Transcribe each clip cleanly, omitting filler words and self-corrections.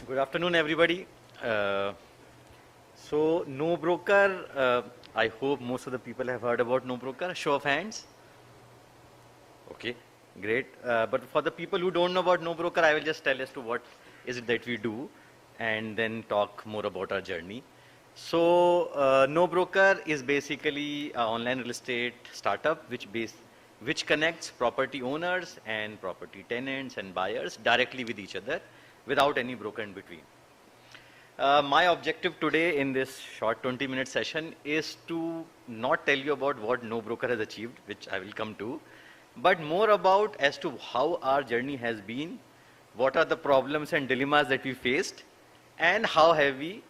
Good afternoon, everybody. No broker. I hope most of the people have heard about no broker. Show of hands. Okay, great. But for the people who don't know about no broker, I will just tell as to what is it that we do, and then talk more about our journey. No broker is basically an online real estate startup which connects property owners and property tenants and buyers directly with each other without any broker in between. My objective today in this short 20-minute session is to not tell you about what no broker has achieved, which I will come to, but more about as to how our journey has been, what are the problems and dilemmas that we faced, and how have we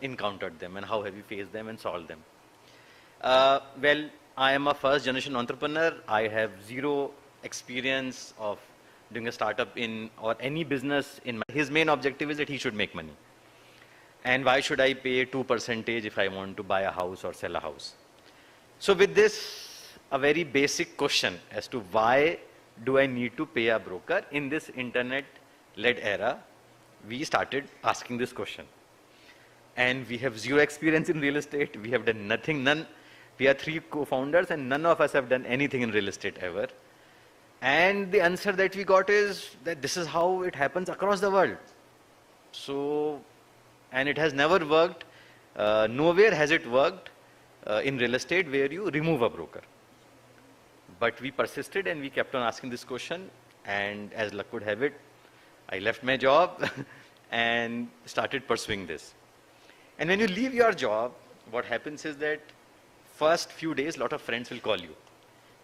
encountered them, and how have we faced them and solved them. Well, I am a first generation entrepreneur. I have zero experience of doing a startup in or any business in his main objective is that he should make money. And why should I pay 2% if I want to buy a house or sell a house? So with this, a very basic question as to why do I need to pay a broker in this internet-led era, we started asking this question. And we have zero experience in real estate. We have done nothing. We are 3 co-founders and none of us have done anything in real estate ever. And the answer that we got is that this is how it happens across the world. And it has never worked. Nowhere has it worked in real estate where you remove a broker. But we persisted and we kept on asking this question. And as luck would have it, I left my job and started pursuing this. And when you leave your job, what happens is that first few days, a lot of friends will call you.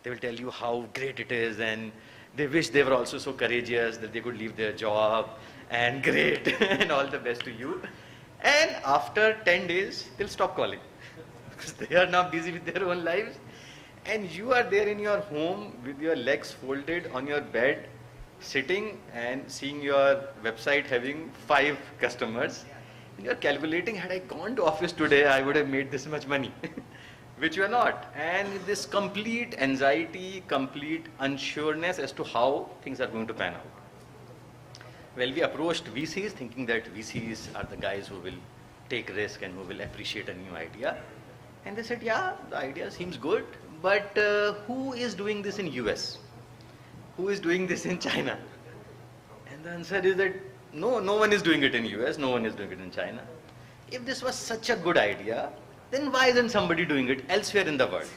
They will tell you how great it is and they wish they were also so courageous that they could leave their job and great and all the best to you. And after 10 days, they'll stop calling because they are now busy with their own lives. And you are there in your home with your legs folded on your bed, sitting and seeing your website having 5 customers. And you're calculating, had I gone to office today, I would have made this much money, which you are not. And this complete anxiety, complete unsureness as to how things are going to pan out. Well, we approached VCs thinking that VCs are the guys who will take risk and who will appreciate a new idea. And they said, yeah, the idea seems good, but who is doing this in US? Who is doing this in China? And the answer is that no one is doing it in US, no one is doing it in China. If this was such a good idea, then why isn't somebody doing it elsewhere in the world?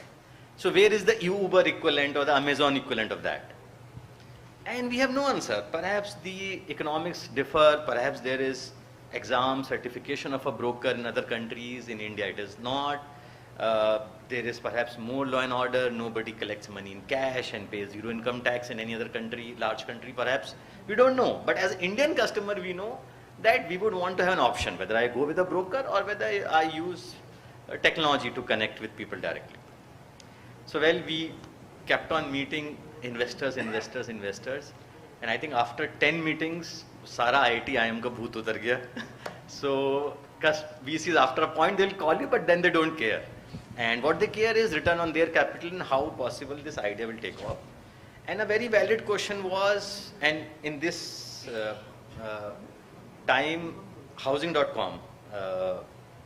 So where is the Uber equivalent or the Amazon equivalent of that? And we have no answer. Perhaps the economics differ, perhaps there is exam certification of a broker in other countries, in India it is not. There is perhaps more law and order, nobody collects money in cash and pays zero income tax in any other country, large country perhaps. We don't know. But as an Indian customer, we know that we would want to have an option, whether I go with a broker or whether I use technology to connect with people directly. So well, we kept on meeting investors, and I think after 10 meetings, Sara IIT IIM ka bhoot utar gaya. So VCs after a point they'll call you, but then they don't care. And what they care is return on their capital and how possible this idea will take off. And a very valid question was, and in this time, housing.com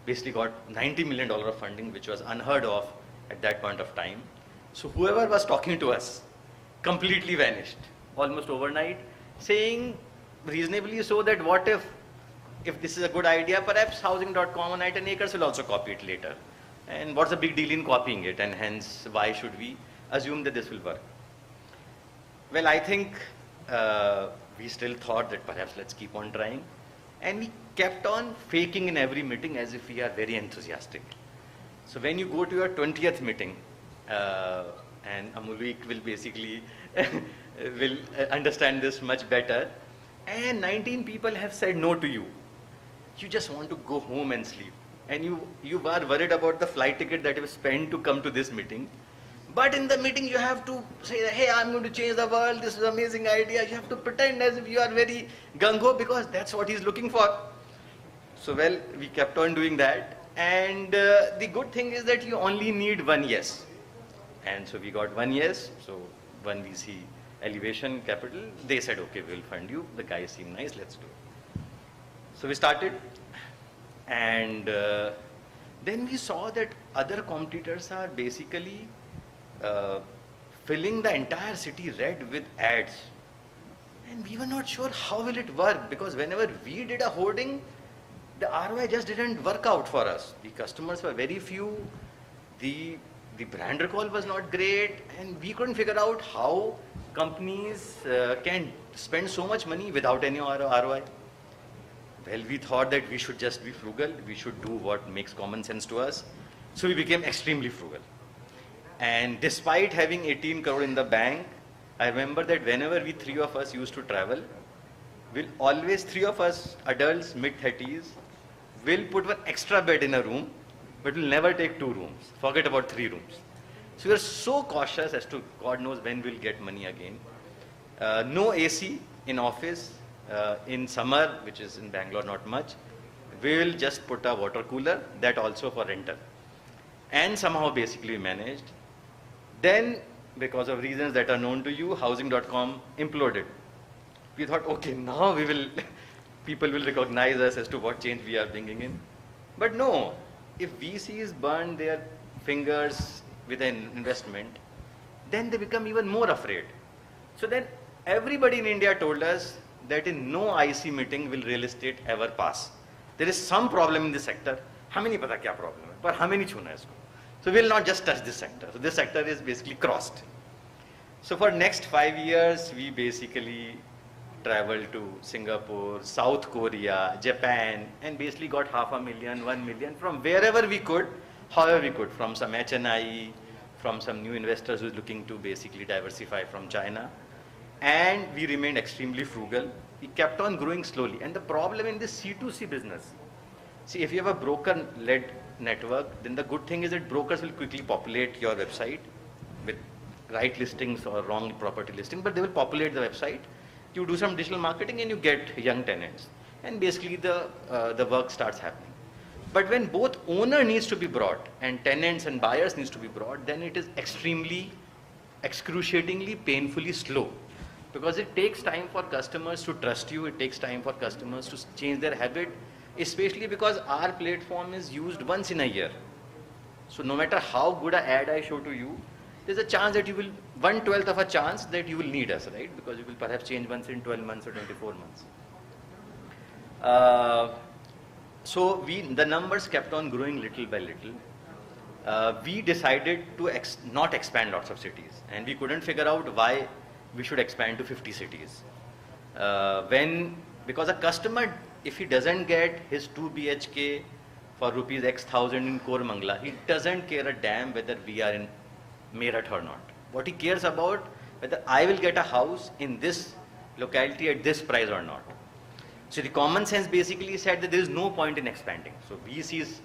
basically got $90 million of funding, which was unheard of at that point of time. So whoever was talking to us completely vanished, almost overnight, saying reasonably so that what if this is a good idea, perhaps housing.com and 10 acres will also copy it later. And what's the big deal in copying it? And hence, why should we assume that this will work? Well, I think we still thought that perhaps let's keep on trying. And we kept on faking in every meeting as if we are very enthusiastic. So when you go to your 20th meeting, and Amulvik will basically will understand this much better, and 19 people have said no to you. You just want to go home and sleep. And you are worried about the flight ticket that you spent to come to this meeting. But in the meeting, you have to say, hey, I'm going to change the world. This is an amazing idea. You have to pretend as if you are very gung-ho because that's what he's looking for. So, well, we kept on doing that. And the good thing is that you only need one yes. And so we got one yes. So one VC elevation capital. They said, okay, we'll fund you. The guys seem nice. Let's do it. So we started, and then we saw that other competitors are basically uh, filling the entire city red with ads. And we were not sure how will it work, because whenever we did a hoarding, the ROI just didn't work out for us. The customers were very few, the brand recall was not great, and we couldn't figure out how companies can spend so much money without any ROI. Well, we thought that we should just be frugal, we should do what makes common sense to us. So we became extremely frugal. And despite having 18 crore in the bank, I remember that whenever we three of us used to travel, we'll always, three of us adults, mid-30s, will put one extra bed in a room, but we'll never take 2 rooms. Forget about 3 rooms. So we are so cautious as to God knows when we'll get money again. No AC in office. In summer, which is in Bangalore not much, we will just put a water cooler, that also for rental. And somehow basically we managed. Then, because of reasons that are known to you, housing.com imploded. We thought, okay, now we will, people will recognize us as to what change we are bringing in. But no, if VCs burn their fingers with an investment, then they become even more afraid. So then everybody in India told us that in no IC meeting will real estate ever pass. There is some problem in this sector. हमें नहीं पता क्या problem है, पर हमें नहीं छूना है इसको. So we will not just touch this sector. So this sector is basically crossed. So for next 5 years, we basically traveled to Singapore, South Korea, Japan, and basically got 500,000, 1 million from wherever we could, however we could, from some HNI, from some new investors who is looking to basically diversify from China. And we remained extremely frugal. We kept on growing slowly. And the problem in this C2C business, see, if you have a broker-led network, then the good thing is that brokers will quickly populate your website with right listings or wrong property listing, but they will populate the website. You do some digital marketing and you get young tenants. And basically the work starts happening. But when both owner needs to be brought and tenants and buyers needs to be brought, then it is extremely, excruciatingly, painfully slow. Because it takes time for customers to trust you, it takes time for customers to change their habit, especially because our platform is used once in a year. So no matter how good an ad I show to you, there's a chance that you will, 1/12 of a chance that you will need us, right? Because you will perhaps change once in 12 months or 24 months. So the numbers kept on growing little by little. We decided to not expand lots of cities, and we couldn't figure out why we should expand to 50 cities. Because a customer, if he doesn't get his 2 BHK for rupees X thousand in Koramangala, he doesn't care a damn whether we are in Meerut or not. What he cares about, whether I will get a house in this locality at this price or not. So the common sense basically said that there is no point in expanding. So VCs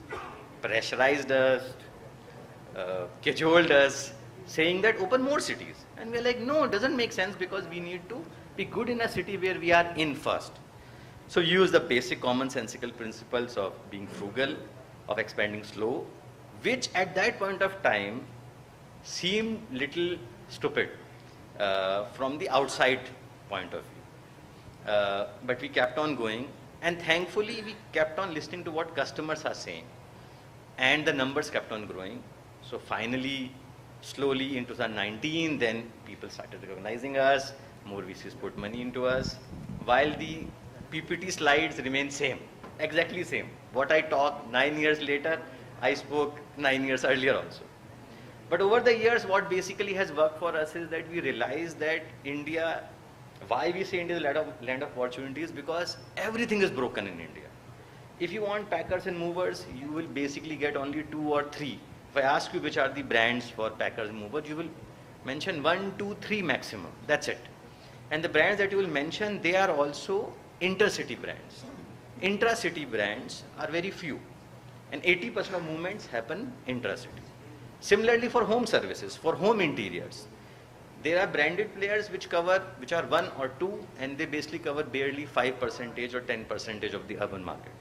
pressurized us, cajoled us, saying that open more cities. And we're like, no, it doesn't make sense, because we need to be good in a city where we are in first. So use the basic commonsensical principles of being frugal, of expanding slow, which at that point of time seemed little stupid from the outside point of view. But we kept on going, and thankfully we kept on listening to what customers are saying, and the numbers kept on growing. So finally, slowly in 2019, then people started recognizing us, more VCs put money into us, while the PPT slides remain same, exactly same. What I talked 9 years later, I spoke 9 years earlier also. But over the years, what basically has worked for us is that we realized that India, why we say India is a land of opportunities, because everything is broken in India. If you want packers and movers, you will basically get only 2 or 3. If I ask you which are the brands for packers and movers, you will mention 1, 2, 3 maximum. That's it. And the brands that you will mention, they are also intercity brands. Intra-city brands are very few, and 80% of movements happen intra-city. Similarly for home services, for home interiors, there are branded players which are 1 or 2, and they basically cover barely 5% or 10% of the urban market.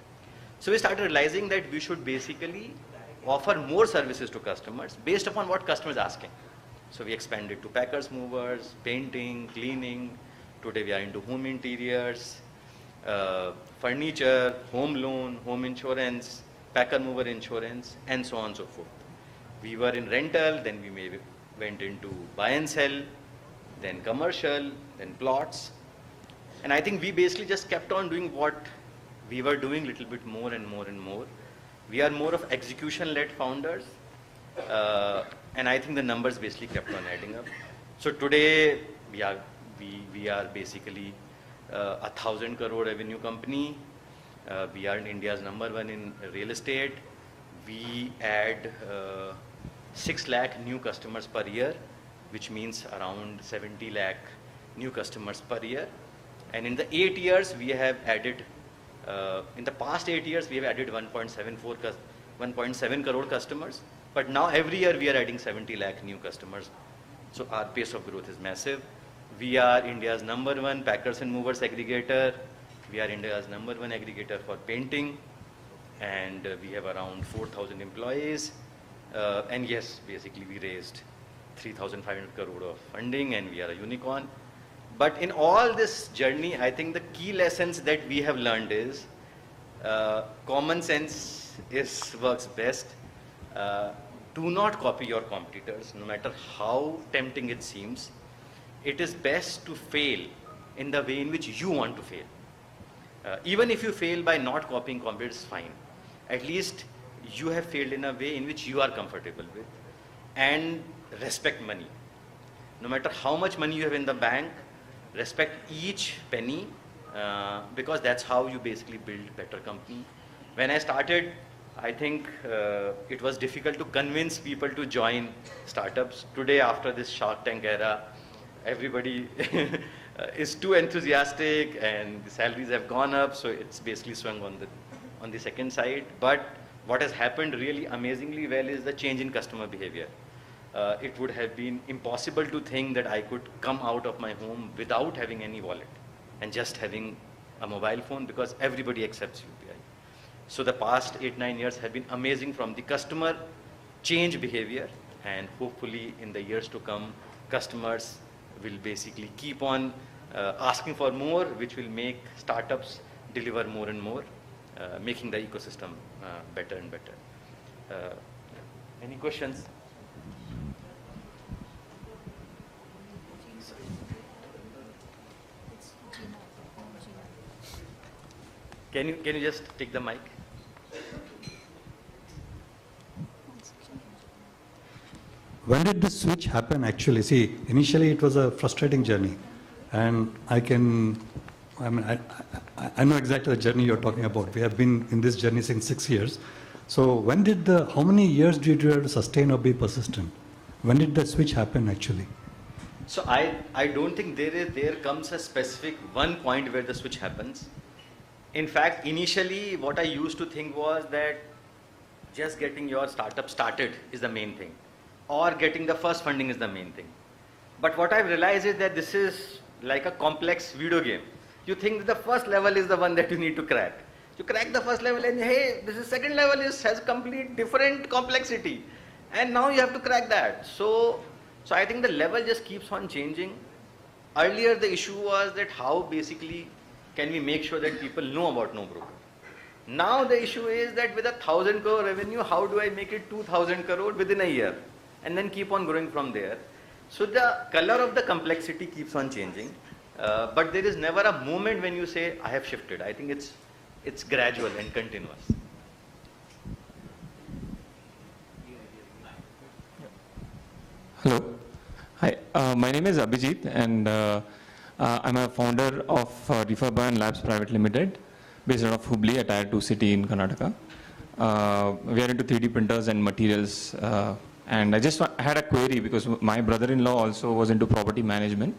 So we started realizing that we should basically offer more services to customers based upon what customers are asking. So we expanded to packers, movers, painting, cleaning. Today we are into home interiors. furniture, home loan, home insurance, packer mover insurance, and so on and so forth. We were in rental, then we went into buy and sell, then commercial, then plots. And I think we basically just kept on doing what we were doing, little bit more and more and more. We are more of execution-led founders, and I think the numbers basically kept on adding up. So today we are basically 1,000 crore revenue company. We are India's #1 in real estate. We add 6 lakh new customers per year, which means around 70 lakh new customers per year. And in the 8 years, we have added, in the past 8 years, we have added 1.7 crore customers. But now every year we are adding 70 lakh new customers. So our pace of growth is massive. We are India's #1 packers and movers aggregator. We are India's #1 aggregator for painting. And we have around 4,000 employees. And yes, basically we raised 3,500 crore of funding and we are a unicorn. But in all this journey, I think the key lessons that we have learned is common sense works best. Do not copy your competitors, no matter how tempting it seems. It is best to fail in the way in which you want to fail. Even if you fail by not copying competitors, fine. At least you have failed in a way in which you are comfortable with. And respect money. No matter how much money you have in the bank, respect each penny, because that's how you basically build better company. When I started, I think it was difficult to convince people to join startups. Today, after this Shark Tank era, everybody is too enthusiastic and the salaries have gone up, so it's basically swung on the second side. But what has happened really amazingly well is the change in customer behavior. It would have been impossible to think that I could come out of my home without having any wallet and just having a mobile phone, because everybody accepts UPI. So the past 8-9 years have been amazing from the customer change behavior, and hopefully in the years to come, customers will basically keep on asking for more, which will make startups deliver more and more, making the ecosystem better and better. Any questions? Can you just take the mic? When did this switch happen actually? See, initially it was a frustrating journey, and I know exactly the journey you're talking about. We have been in this journey since 6 years. So how many years did you have to sustain or be persistent? When did the switch happen actually? So I don't think there comes a specific one point where the switch happens. In fact, initially what I used to think was that just getting your startup started is the main thing, or getting the first funding is the main thing. But what I've realized is that this is like a complex video game. You think that the first level is the one that you need to crack. You crack the first level and hey, this is second level has complete different complexity. And now you have to crack that. So I think the level just keeps on changing. Earlier the issue was that how basically can we make sure that people know about No Broker. Now the issue is that with 1,000 crore revenue, how do I make it 2,000 crore within a year? And then keep on growing from there. So the color of the complexity keeps on changing. But there is never a moment when you say, I have shifted. I think it's gradual and continuous. Hello. Hi. My name is Abhijit, and I'm a founder of Referban Labs Private Limited, based out of Hubli, a Tier 2 city in Karnataka. We are into 3D printers and materials. And I just had a query because my brother-in-law also was into property management,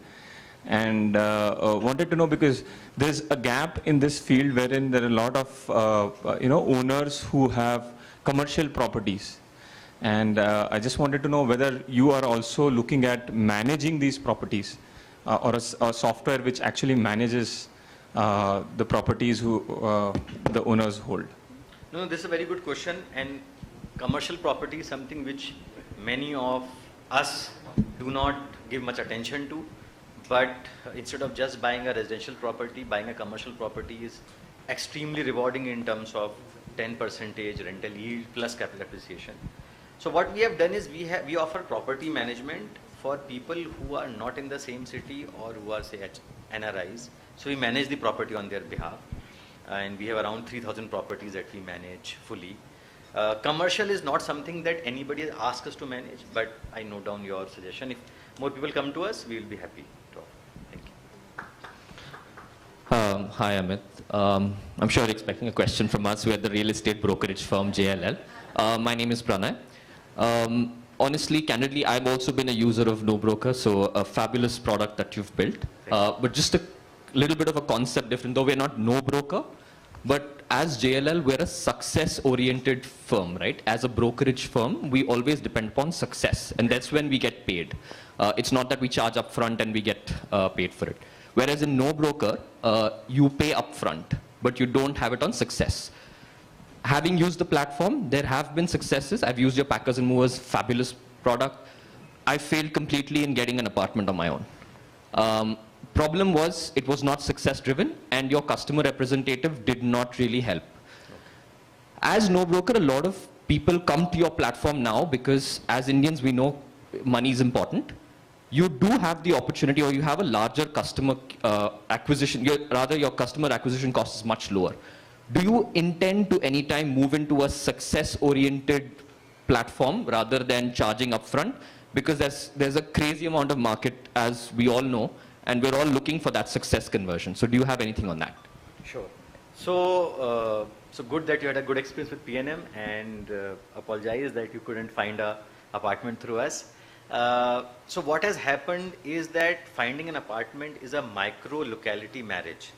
and wanted to know, because there's a gap in this field wherein there are a lot of owners who have commercial properties. And I just wanted to know whether you are also looking at managing these properties, or a software which actually manages the properties the owners hold. No, this is a very good question. And commercial property is something which many of us do not give much attention to. but instead of just buying a residential property, buying a commercial property is extremely rewarding in terms of 10% rental yield plus capital appreciation. So what we have done is we offer property management for people who are not in the same city or who are, say, NRIs. So we manage the property on their behalf, and we have around 3,000 properties that we manage fully. Commercial is not something that anybody has asked us to manage, but I note down your suggestion. If more people come to us, we will be happy to offer. Thank you. Hi, Amit. I'm sure you're expecting a question from us. We're the real estate brokerage firm JLL. My name is Pranay. Honestly, candidly, I've also been a user of NoBroker, so a fabulous product that you've built. But just a little bit of a concept different, though we're not NoBroker, but as JLL, we're a success-oriented firm, right? As a brokerage firm, we always depend upon success, and that's when we get paid. It's not that we charge upfront and we get paid for it. Whereas in NoBroker, you pay upfront, but you don't have it on success. Having used the platform, there have been successes. I've used your Packers and Movers fabulous product. I failed completely in getting an apartment on my own. Problem was, it was not success driven, and your customer representative did not really help. As NoBroker, a lot of people come to your platform now because as Indians, we know money is important. You do have the opportunity, or you have a larger customer acquisition, your customer acquisition cost is much lower. Do you intend to anytime move into a success-oriented platform rather than charging upfront? Because there's a crazy amount of market, as we all know, and we're all looking for that success conversion. So do you have anything on that? Sure. So, good that you had a good experience with PNM, and apologize that you couldn't find a apartment through us. So what has happened is that finding an apartment is a micro locality marriage.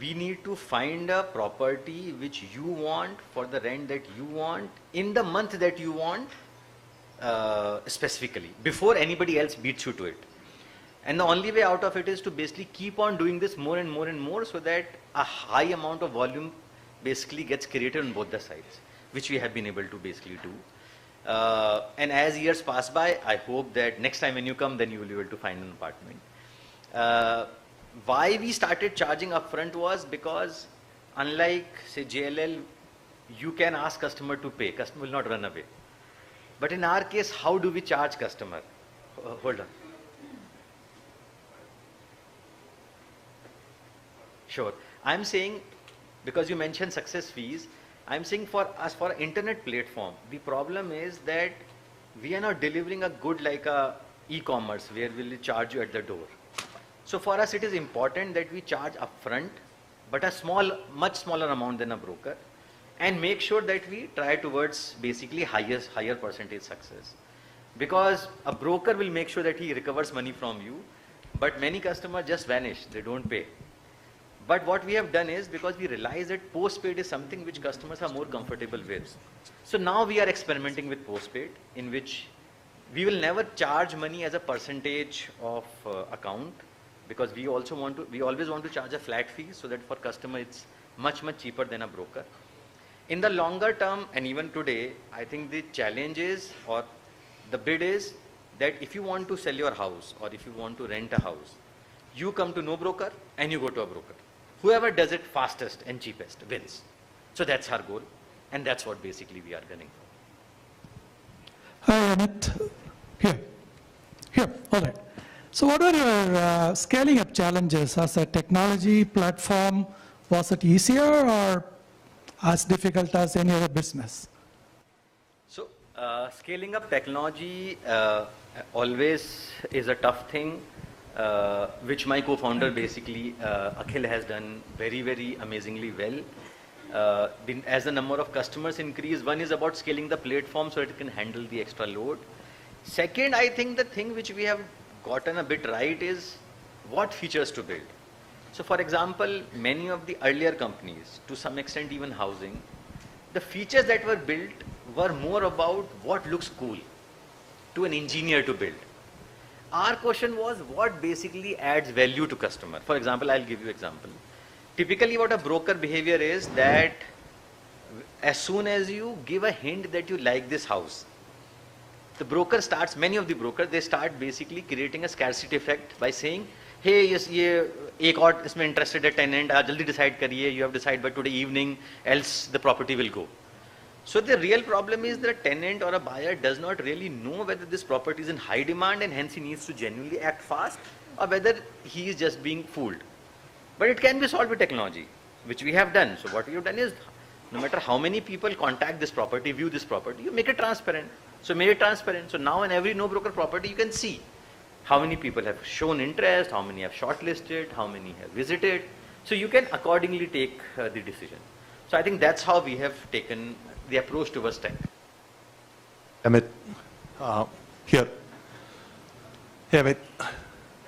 We need to find a property which you want for the rent that you want in the month that you want, specifically, before anybody else beats you to it. And the only way out of it is to basically keep on doing this more and more and more, so that a high amount of volume basically gets created on both the sides, which we have been able to basically do. And as years pass by, I hope that next time when you come, then you will be able to find an apartment. Why we started charging upfront was because, unlike, say, JLL, you can ask customer to pay. Customer will not run away. But in our case, how do we charge customer? Hold on. Sure. I'm saying, because you mentioned success fees, I'm saying for us, for an internet platform, the problem is that we are not delivering a good like a e-commerce where we'll charge you at the door. So for us, it is important that we charge upfront, but a much smaller amount than a broker, and make sure that we try towards basically higher percentage success. Because a broker will make sure that he recovers money from you, but many customers just vanish, they don't pay. But what we have done is, because we realize that postpaid is something which customers are more comfortable with. So now we are experimenting with postpaid, in which we will never charge money as a percentage of account, because we always want to charge a flat fee, so that for customer it's much cheaper than a broker. In the longer term, and even today, I think the challenge is, or the bid is, that if you want to sell your house, or if you want to rent a house, you come to NoBroker and you go to a broker. Whoever does it fastest and cheapest wins. So that's our goal, and that's what basically we are gunning for. Hi, Amit. Here, all right. So what are your scaling up challenges as a technology platform? Was it easier or as difficult as any other business? So scaling up technology always is a tough thing, which my co-founder basically, Akhil, has done very amazingly well. As the number of customers increase, one is about scaling the platform so it can handle the extra load. Second, I think the thing which we have gotten a bit right is what features to build. So for example, many of the earlier companies, to some extent even housing, the features that were built were more about what looks cool to an engineer to build. Our question was what basically adds value to customer. For example, I'll give you example. Typically what a broker behavior is that as soon as you give a hint that you like this house, the broker starts, many of the brokers, they start basically creating a scarcity effect by saying, hey, yes, ये एक और इसमें interested है tenant, आप जल्दी decide करिए, you have to decide by today evening, else the property will go. So the real problem is that a tenant or a buyer does not really know whether this property is in high demand and hence he needs to genuinely act fast, or whether he is just being fooled. But it can be solved with technology, which we have done. So what we have done is, no matter how many people contact this property, view this property, you make it transparent. So make it transparent. So now in every no broker property, you can see how many people have shown interest, how many have shortlisted, how many have visited. So you can accordingly take the decision. So I think that's how we have taken the approach towards tech. Amit, here. Hey, Amit.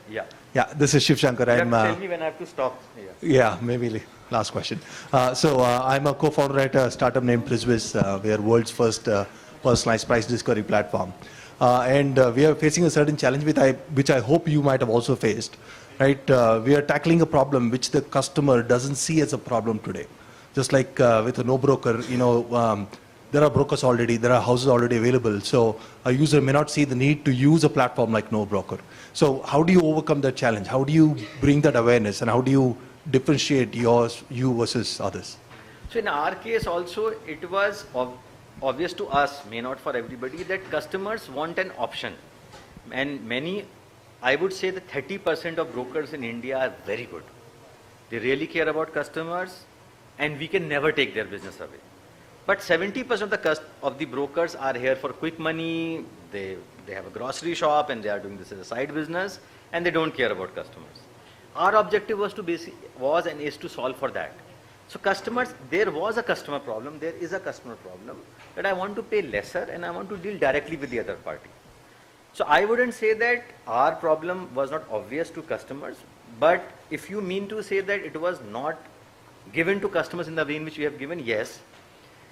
Yeah. Yeah, this is Shiv Shankar. You have to tell me when I have to stop. Yeah, maybe last question. I'm a co-founder at a startup named Priswiz. We are world's first personalized price discovery platform. We are facing a certain challenge which I hope you might have also faced. Right? We are tackling a problem which the customer doesn't see as a problem today. Just like with a no broker, there are brokers already, there are houses already available. So a user may not see the need to use a platform like no broker. So how do you overcome that challenge? How do you bring that awareness, and how do you differentiate you versus others? So in our case also, it was obvious to us, may not for everybody, that customers want an option. And many, I would say that 30% of brokers in India are very good. They really care about customers, and we can never take their business away. But 70% of the brokers are here for quick money. They have a grocery shop and they are doing this as a side business, and they don't care about customers. Our objective was and is to solve for that. So customers, there was a customer problem, there is a customer problem, that I want to pay lesser and I want to deal directly with the other party. So I wouldn't say that our problem was not obvious to customers, but if you mean to say that it was not given to customers in the way in which we have given, yes.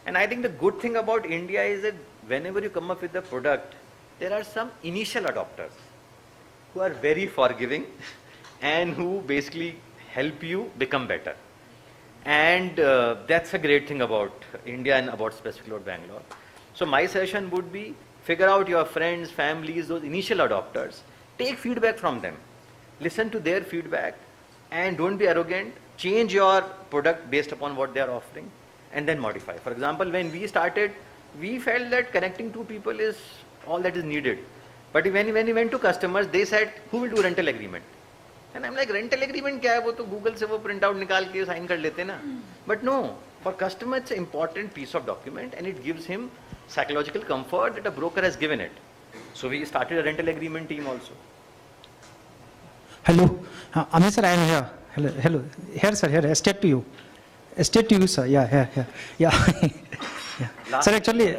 And I think the good thing about India is that whenever you come up with a product, there are some initial adopters who are very forgiving and who basically help you become better. And that's a great thing about India and about specifically about Bangalore. So my suggestion would be, figure out your friends, families, those initial adopters, take feedback from them, listen to their feedback, and don't be arrogant, change your product based upon what they are offering, and then modify. For example, when we started, we felt that connecting two people is all that is needed. But when we went to customers, they said, who will do rental agreement? And I'm like, rental agreement kya hai? Wo to Google se wo print out nikal ke sign kar lete na. But no, for customer it's an important piece of document, and it gives him psychological comfort that a broker has given it. So we started a rental agreement team also. Hello, Amit sir, I am here. Hello. Here, sir, here. Straight to you. Straight to you, sir. Yeah. Yeah. Sir, actually,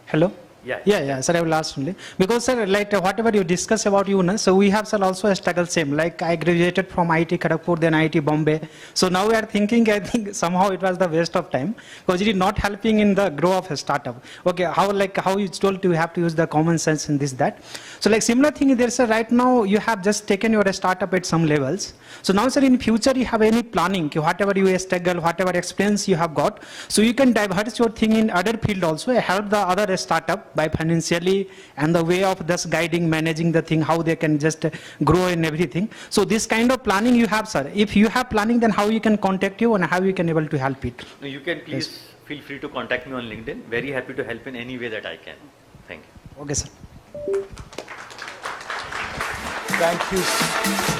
hello? Yeah, sir, I will ask only. Because, sir, like whatever you discuss about you, so we have, sir, also a struggle same. Like I graduated from IIT Kharagpur, then IIT Bombay. So now we are thinking, I think somehow it was the waste of time because it is not helping in the grow of a startup. Okay, how you told you have to use the common sense in this, that. So like similar thing there, sir, right now you have just taken your startup at some levels. So now, sir, in future you have any planning, whatever you struggle, whatever experience you have got, so you can diverse your thing in other field also, help the other startup by financially and the way of just guiding, managing the thing, how they can just grow and everything. So this kind of planning you have, sir. If you have planning, then how you can contact you and how you can able to help it? No, you can please feel free to contact me on LinkedIn. Very happy to help in any way that I can. Thank you. Okay, sir. Thank you.